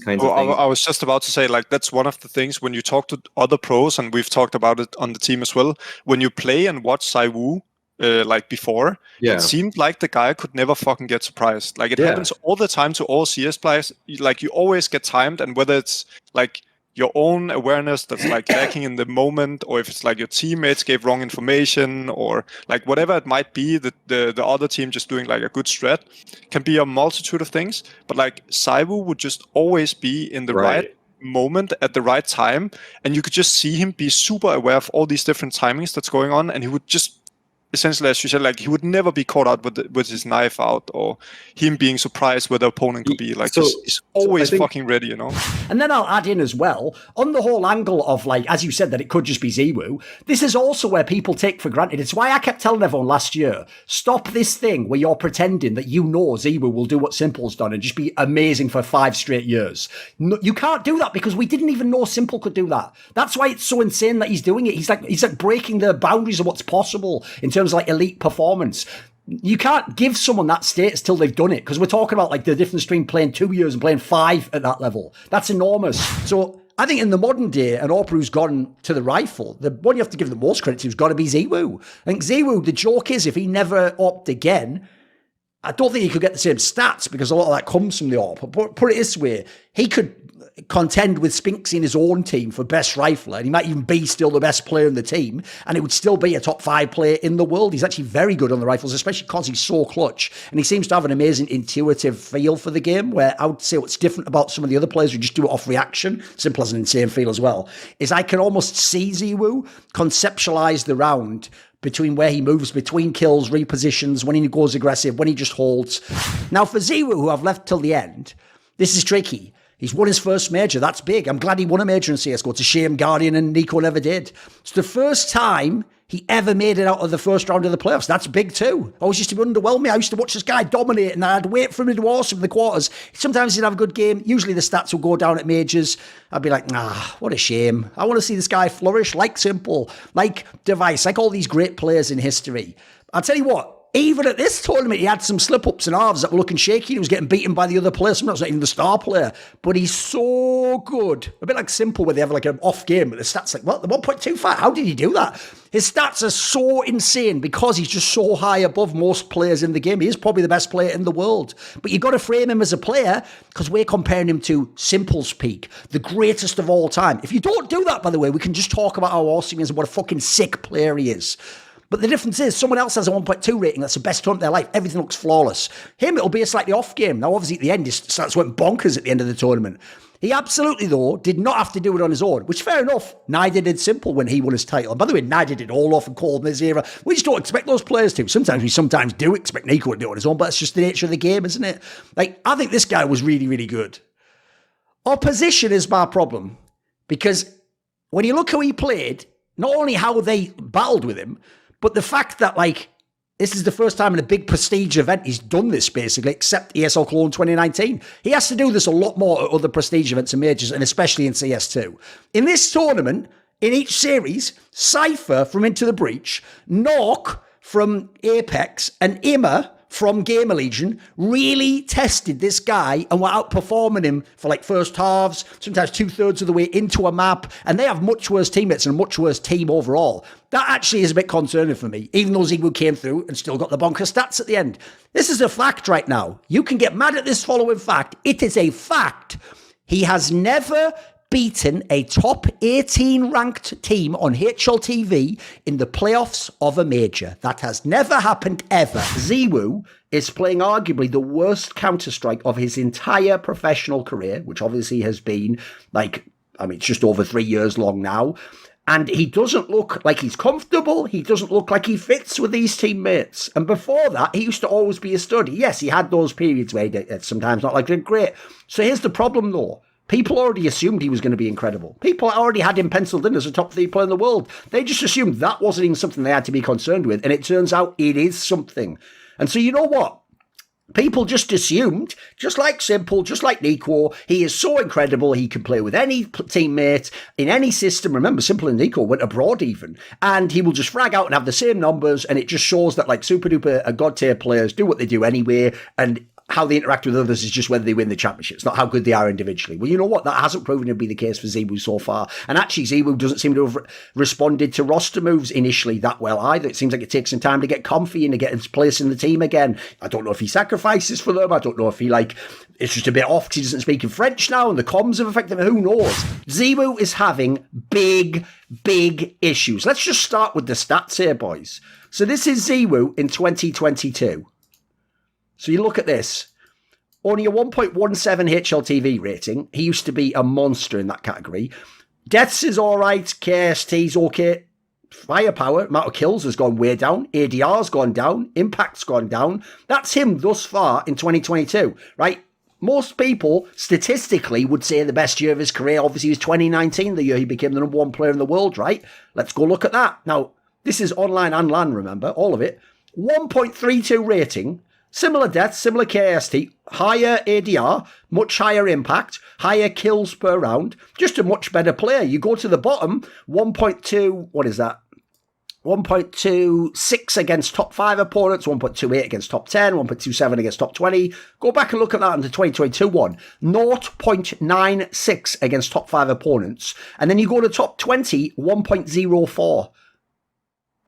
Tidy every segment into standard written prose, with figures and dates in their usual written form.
kinds Well, of things. I was just about to say, like, that's one of the things when you talk to other pros, and we've talked about it on the team as well. When you play and watch ZywOo, like before, it seemed like the guy could never fucking get surprised. Like, it happens all the time to all CS players. Like, you always get timed, and whether it's like your own awareness that's like lacking in the moment, or if it's like your teammates gave wrong information, or like whatever it might be, that the other team just doing like a good strat, can be a multitude of things. But like ZywOo would just always be in the right moment at the right time, and you could just see him be super aware of all these different timings that's going on, and he would just essentially, as you said, like he would never be caught out with his knife out, or him being surprised where the opponent could be. Like, he's always fucking ready, you know? And then I'll add in as well, on the whole angle of, like, as you said, that it could just be ZywOo, this is also where people take for granted. It's why I kept telling everyone last year, stop this thing where you're pretending that you know ZywOo will do what Simple's done and just be amazing for 5 straight years. No, you can't do that, because we didn't even know Simple could do that. That's why it's so insane that he's doing it. He's like breaking the boundaries of what's possible in terms of like elite performance. You can't give someone that status till they've done it, because we're talking about like the difference between playing 2 years and playing 5 at that level. That's enormous. So I think in the modern day, an AWP who's gone to the rifle, the one you have to give the most credit to has got to be ZywOo. I think ZywOo, the joke is, if he never AWP'd again, I don't think he could get the same stats, because a lot of that comes from the AWP. But put it this way, he could contend with Spinksy in his own team for best rifler, and he might even be still the best player in the team, and it would still be a top 5 player in the world. He's actually very good on the rifles, especially because he's so clutch, and he seems to have an amazing intuitive feel for the game, where I would say what's different about some of the other players who just do it off reaction, Simple has an insane feel as well, is I can almost see ZywOo conceptualize the round between where he moves between kills, repositions, when he goes aggressive, when he just holds. Now for ZywOo, who I've left till the end, this is tricky. He's won his first major. That's big. I'm glad he won a major in CSGO. It's a shame Guardian and Nico never did. It's the first time he ever made it out of the first round of the playoffs. That's big too. I always used to be underwhelming. I used to watch this guy dominate, and I'd wait for him to do awesome in the quarters. Sometimes he'd have a good game. Usually the stats will go down at majors. I'd be like, what a shame. I want to see this guy flourish, like Simple, like Device, like all these great players in history. I'll tell you what, even at this tournament, he had some slip-ups and halves that were looking shaky. He was getting beaten by the other player. Sometimes not even the star player. But he's so good. A bit like Simple, where they have like an off game, but the stats like, well, the 1.25, how did he do that? His stats are so insane because he's just so high above most players in the game. He is probably the best player in the world. But you've got to frame him as a player, because we're comparing him to Simple's peak, the greatest of all time. If you don't do that, by the way, we can just talk about how awesome he is and what a fucking sick player he is. But the difference is, someone else has a 1.2 rating, that's the best hunt of their life, everything looks flawless. Him, it'll be a slightly off game. Now, obviously, at the end, his stats went bonkers at the end of the tournament. He absolutely, though, did not have to do it on his own, which, fair enough, neither did Simple when he won his title. And by the way, neither did Olaf and Cole in this era. We just don't expect those players to. Sometimes we do expect Nico to do it on his own, but it's just the nature of the game, isn't it? Like, I think this guy was really, really good. Opposition is my problem, because when you look how he played, not only how they battled with him, but the fact that, like, this is the first time in a big prestige event he's done this, basically, except ESL Cologne 2019. He has to do this a lot more at other prestige events and majors, and especially in CS2. In this tournament, in each series, Cypher from Into the Breach, Nork from Apex, and Imma from Gamer Legion really tested this guy and were outperforming him for like first halves, sometimes 2/3 of the way into a map, and they have much worse teammates and a much worse team overall. That actually is a bit concerning for me, even though ZywOo came through and still got the bonkers stats at the end. This is a fact right now. You can get mad at this following fact. It is a fact. He has never beaten a top 18 ranked team on HLTV in the playoffs of a major. That has never happened ever. ZywOo is playing arguably the worst Counter-Strike of his entire professional career, which obviously has been it's just over 3 years long now. And he doesn't look like he's comfortable. He doesn't look like he fits with these teammates. And before that, he used to always be a stud. Yes, he had those periods where he sometimes not like doing great. So here's the problem though. People already assumed he was going to be incredible. People already had him penciled in as a top 3 player in the world. They just assumed that wasn't even something they had to be concerned with. And it turns out it is something. And so you know what? People just assumed, just like Simple, just like Nico, he is so incredible, he can play with any teammate, in any system. Remember, Simple and Nico went abroad even. And he will just frag out and have the same numbers. And it just shows that like super duper god tier players do what they do anyway. And how they interact with others is just whether they win the championship. It's not how good they are individually. Well, you know what? That hasn't proven to be the case for ZywOo so far. And actually, ZywOo doesn't seem to have responded to roster moves initially that well either. It seems like it takes some time to get comfy and to get his place in the team again. I don't know if he sacrifices for them. I don't know if he, like, it's just a bit off because he doesn't speak in French now and the comms have affected him. Who knows? ZywOo is having big issues. Let's just start with the stats here, boys. So this is ZywOo in 2022. So you look at this, only a 1.17 HLTV rating. He used to be a monster in that category. Deaths is all right. KST's okay. Firepower, amount of kills has gone way down. ADR's gone down. Impact's gone down. That's him thus far in 2022, right? Most people, statistically, would say the best year of his career, obviously, was 2019, the year he became the #1 player in the world, right? Let's go look at that. Now, this is online and LAN, remember, all of it. 1.32 rating. Similar deaths, similar KST, higher ADR, much higher impact, higher kills per round, just a much better player. You go to the bottom, 1.2, what is that? 1.26 against top 5 opponents, 1.28 against top 10, 1.27 against top 20. Go back and look at that in the 2022 one. 0.96 against top 5 opponents. And then you go to top 20, 1.04.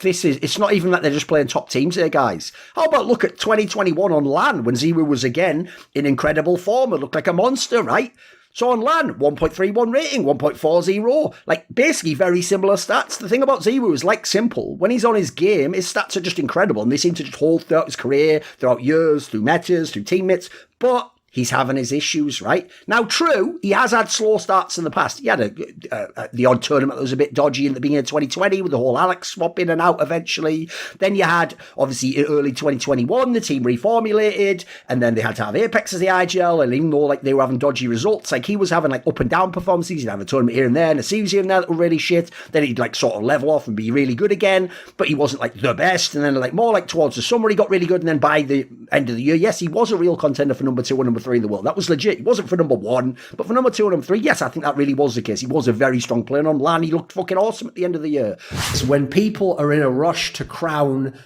It's not even that they're just playing top teams here, guys. How about look at 2021 on LAN when ZywOo was again in incredible form. It looked like a monster, right? So on LAN, 1.31 rating, 1.40. Like, basically very similar stats. The thing about ZywOo is, like Simple, when he's on his game, his stats are just incredible. And they seem to just hold throughout his career, throughout years, through metas, through teammates. But he's having his issues, right? Now, true, he has had slow starts in the past. He had the odd tournament that was a bit dodgy in the beginning of 2020 with the whole Alex swap in and out eventually. Then you had, obviously, in early 2021, the team reformulated, and then they had to have Apex as the IGL, and even though like they were having dodgy results, like he was having like up and down performances. He'd have a tournament here and there, and a series here and there that were really shit. Then he'd like sort of level off and be really good again, but he wasn't like the best. And then like more like towards the summer, he got really good, and then by the end of the year, yes, he was a real contender for number 2 and number 3 in the world. That was legit. He wasn't for number 1, but for number 2 and number 3, yes, I think that really was the case. He was a very strong player on LAN. He looked fucking awesome at the end of the year. So when people are in a rush to crown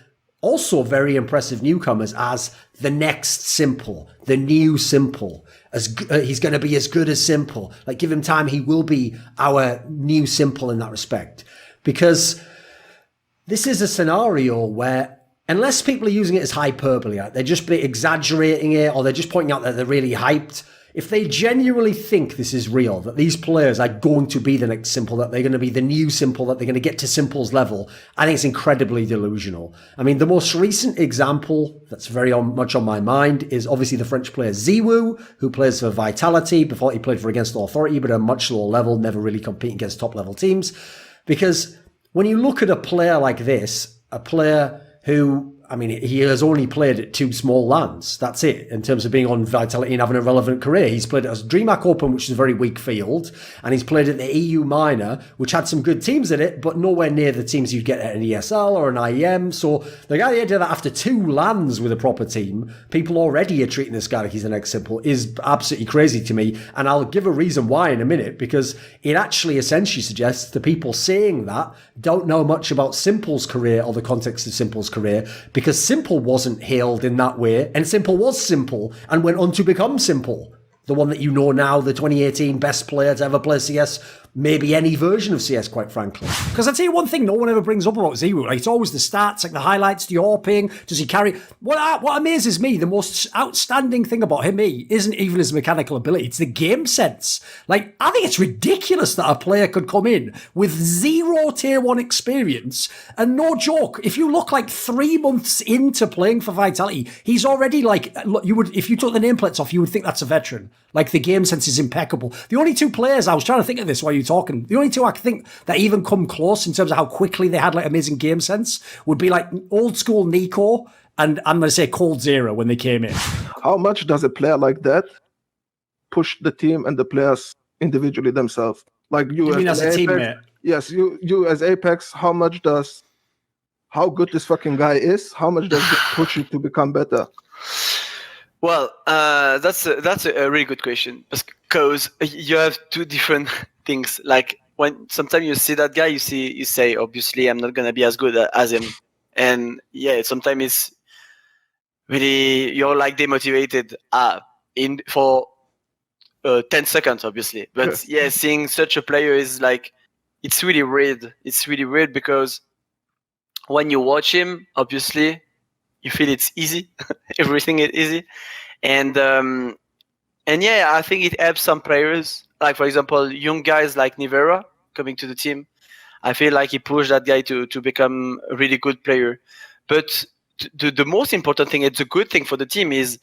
also very impressive newcomers as the next Simple, the new Simple, he's going to be as good as Simple. Like, give him time, he will be our new Simple in that respect. Because this is a scenario where, unless people are using it as hyperbole, they're just exaggerating it, or they're just pointing out that they're really hyped. If they genuinely think this is real, that these players are going to be the next Simple, that they're going to be the new Simple, that they're going to get to Simple's level, I think it's incredibly delusional. I mean, the most recent example that's very much on my mind is obviously the French player ZywOo, who plays for Vitality. Before he played for Against Authority, but at a much lower level, never really competing against top level teams. Because when you look at a player like this, a player who, I mean, he has only played at 2 small lands. That's it, in terms of being on Vitality and having a relevant career. He's played at DreamHack Open, which is a very weak field, and he's played at the EU Minor, which had some good teams in it, but nowhere near the teams you'd get at an ESL or an IEM. So the idea that after 2 lands with a proper team, people already are treating this guy like he's the next Simple is absolutely crazy to me. And I'll give a reason why in a minute, because it actually essentially suggests the people saying that don't know much about Simple's career or the context of Simple's career, because Simple wasn't hailed in that way, and Simple was Simple and went on to become Simple. The one that you know now, the 2018 best player to ever play CS, maybe any version of CS, quite frankly. Because I'll tell you one thing no one ever brings up about ZywOo. Like, it's always the stats, like the highlights, the AWPing. Does he carry... What amazes me, the most outstanding thing about him, isn't even his mechanical ability. It's the game sense. Like, I think it's ridiculous that a player could come in with 0 tier 1 experience, and no joke, if you look like 3 months into playing for Vitality, he's already like... if you took the nameplates off, you would think that's a veteran. Like, the game sense is impeccable. The only 2 players, I was trying to think of this while you were talking, the only 2 I think that even come close in terms of how quickly they had like amazing game sense would be like old school Nico and I'm going to say Cold Zero when they came in. How much does a player like that push the team and the players individually themselves? Like you mean as a Apex, teammate? Yes, you as Apex, how good this fucking guy is, how much does it push you to become better? Well, that's a really good question, because you have 2 different things. Like, when sometimes you see that guy, you say, obviously, I'm not gonna be as good as him, and yeah, sometimes really you're like demotivated for 10 seconds, obviously. But yeah, seeing such a player is like, it's really weird. It's really weird because when you watch him, obviously, you feel it's easy. Everything is easy. And yeah, I think it helps some players. Like, for example, young guys like Nivera coming to the team. I feel like he pushed that guy to become a really good player. But the most important thing, it's a good thing for the team, is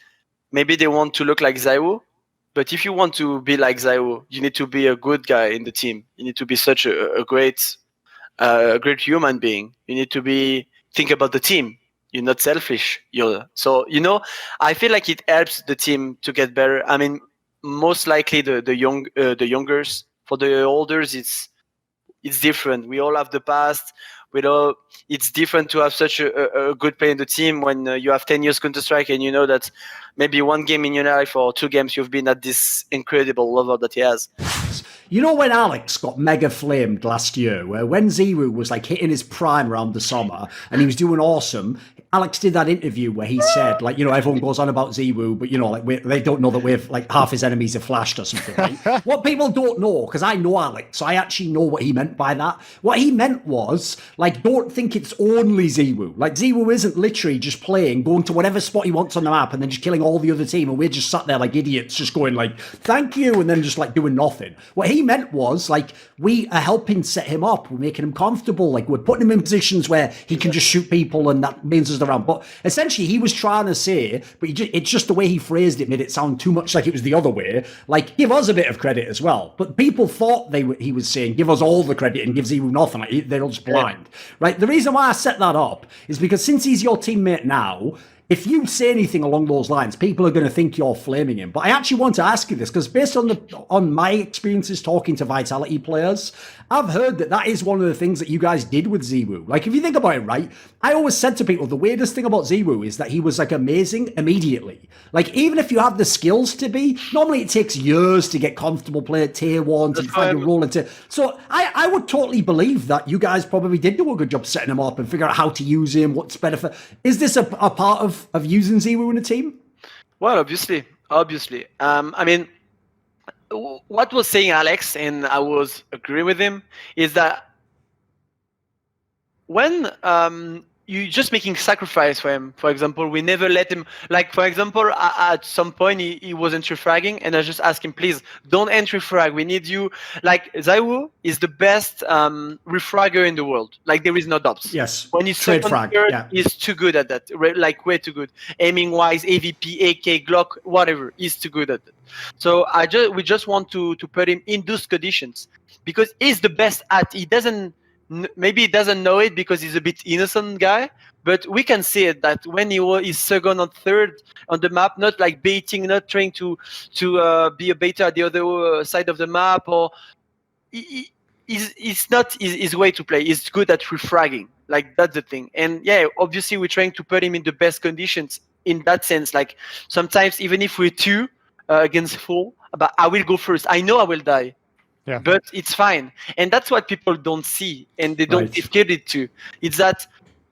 maybe they want to look like ZywOo. But if you want to be like ZywOo, you need to be a good guy in the team. You need to be such a great human being. You need to think about the team. You're not selfish. So I feel like it helps the team to get better. I mean, most likely the youngers. For the olders, it's different. We all have the past. It's different to have such a good player in the team when you have 10 years Counter-Strike and you know that maybe one game in your life or 2 games you've been at this incredible level that he has. You know when Alex got mega flamed last year, where when ZywOo was like hitting his prime around the summer and he was doing awesome, Alex did that interview where he said, like, everyone goes on about ZywOo, but like they don't know that we're like half his enemies have flashed or something, right? What people don't know, because I know Alex, so I actually know what he meant by that. What he meant was, like, don't think it's only ZywOo. Like, ZywOo isn't literally just playing, going to whatever spot he wants on the map and then just killing all the other team, and we're just sat there like idiots, just going like, thank you, and then just like doing nothing. What he meant was, like, we are helping set him up, we're making him comfortable, like, we're putting him in positions where he can just shoot people and that means us around. But essentially he was trying to say, but it's just the way he phrased it made it sound too much like it was the other way, like, give us a bit of credit as well. But people thought he was saying give us all the credit and give ZywOo nothing, like, they're all just blind, right? The reason why I set that up is because since he's your teammate now, if you say anything along those lines, people are going to think you're flaming him. But I actually want to ask you this, because based on my experiences talking to Vitality players, I've heard that is one of the things that you guys did with ZywOo. Like, if you think about it, right, I always said to people, the weirdest thing about ZywOo is that he was, like, amazing immediately. Like, even if you have the skills to be, normally it takes years to get comfortable playing at tier 1, to find a role into. So I would totally believe that you guys probably did do a good job setting him up and figure out how to use him, what's better for. Is this a part of using ZywOo in a team? Well, obviously. I mean, what was saying Alex, and I was agreeing with him, is that when you're just making sacrifice for him. For example, we never let him, like, for example, at some point he was entry fragging, and I just asked him, please don't entry frag, we need you. Like, ZywOo is the best refragger in the world, like, there is no doubts. Yes, when he's trade frag, yeah. He's too good at that, like, way too good. Aiming wise, AVP, AK, Glock, whatever, he's too good at it. So we just want to put him in those conditions because he's the best at. Maybe he doesn't know it because he's a bit innocent guy, but we can see it that when he's second or third on the map, not like baiting, not trying to be a baiter at the other side of the map, or it's not his way to play. He's good at refragging, like, that's the thing. And yeah, obviously we're trying to put him in the best conditions in that sense. Like, sometimes even if we're 2 against 4, but I will go first. I know I will die. Yeah. But it's fine. And that's what people don't see and they don't give credit to. It's that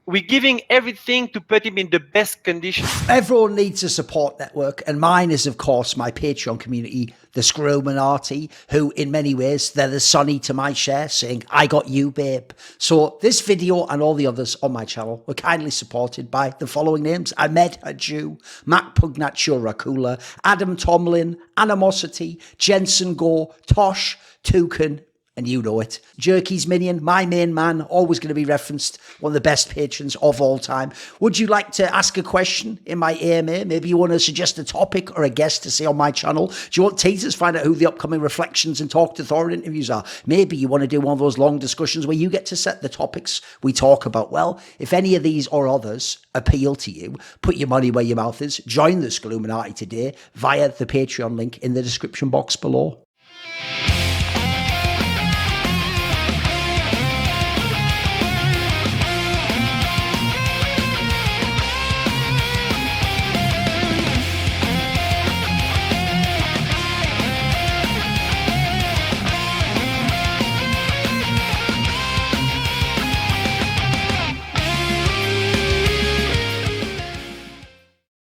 we're giving everything to put him in the best conditions. Everyone needs a support network, and mine is, of course, my Patreon community, the Scrominati, who in many ways, they're the Sonny to my Cher, saying, I got you, babe. So this video and all the others on my channel were kindly supported by the following names: Ahmed Hadjou, Mac Pugnatio Rajcula, Adam Tomlin, Animosity, Jensen Goh, Tosh, Toucan, and you know it. Jerky's Minion, my main man, always going to be referenced, one of the best patrons of all time. Would you like to ask a question in my AMA? Maybe you want to suggest a topic or a guest to say on my channel? Do you want teasers, find out who the upcoming Reflections and Talk to Thorin interviews are? Maybe you want to do one of those long discussions where you get to set the topics we talk about. Well, if any of these or others appeal to you, put your money where your mouth is. Join the Scluminati today via the Patreon link in the description box below.